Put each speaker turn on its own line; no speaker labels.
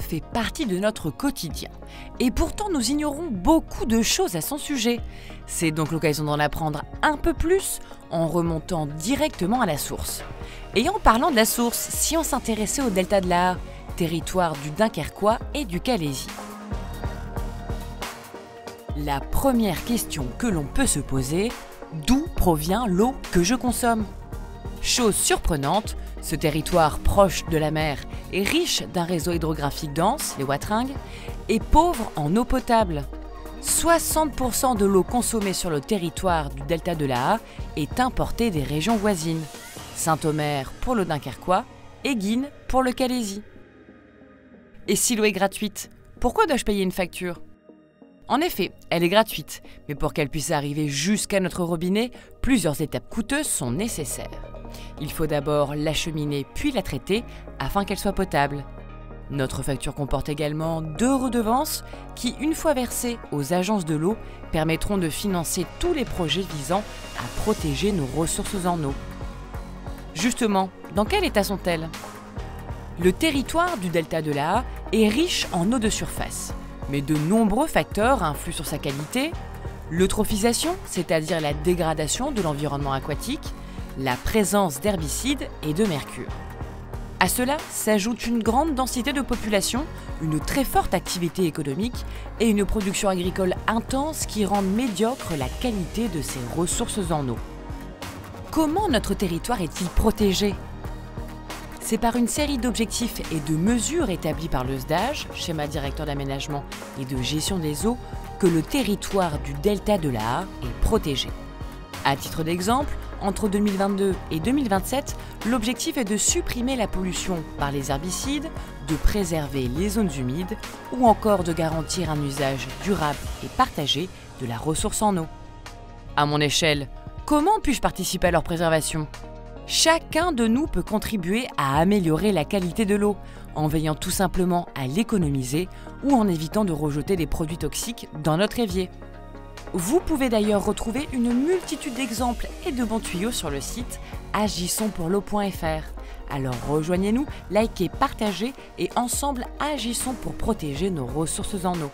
fait partie de notre quotidien. Et pourtant, nous ignorons beaucoup de choses à son sujet. C'est donc l'occasion d'en apprendre un peu plus en remontant directement à la source. Et en parlant de la source, si on s'intéressait au delta de l'Aa, territoire du Dunkerquois et du Calaisis. La première question que l'on peut se poser, d'où provient l'eau que je consomme ? Chose surprenante, ce territoire proche de la mer et riche d'un réseau hydrographique dense, les Watringues, est pauvre en eau potable. 60% de l'eau consommée sur le territoire du delta de l'Aa est importée des régions voisines. Saint-Omer pour le Dunkerquois et Guînes pour le Calaisis. Et si l'eau est gratuite, pourquoi dois-je payer une facture ? En effet, elle est gratuite, mais pour qu'elle puisse arriver jusqu'à notre robinet, plusieurs étapes coûteuses sont nécessaires. Il faut d'abord l'acheminer puis la traiter afin qu'elle soit potable. Notre facture comporte également 2 redevances qui, une fois versées aux agences de l'eau, permettront de financer tous les projets visant à protéger nos ressources en eau. Justement, dans quel état sont-elles ? Le territoire du delta de l'Aa est riche en eau de surface, mais de nombreux facteurs influent sur sa qualité. L'eutrophisation, c'est-à-dire la dégradation de l'environnement aquatique, la présence d'herbicides et de mercure. À cela s'ajoute une grande densité de population, une très forte activité économique et une production agricole intense qui rendent médiocre la qualité de ces ressources en eau. Comment notre territoire est-il protégé ? C'est par une série d'objectifs et de mesures établis par le SDAGE, schéma directeur d'aménagement et de gestion des eaux, que le territoire du delta de l'Aa est protégé. À titre d'exemple, entre 2022 et 2027, l'objectif est de supprimer la pollution par les herbicides, de préserver les zones humides ou encore de garantir un usage durable et partagé de la ressource en eau. À mon échelle, comment puis-je participer à leur préservation ? Chacun de nous peut contribuer à améliorer la qualité de l'eau, en veillant tout simplement à l'économiser ou en évitant de rejeter des produits toxiques dans notre évier. Vous pouvez d'ailleurs retrouver une multitude d'exemples et de bons tuyaux sur le site agissonspourleau.fr. Alors rejoignez-nous, likez, partagez et ensemble agissons pour protéger nos ressources en eau.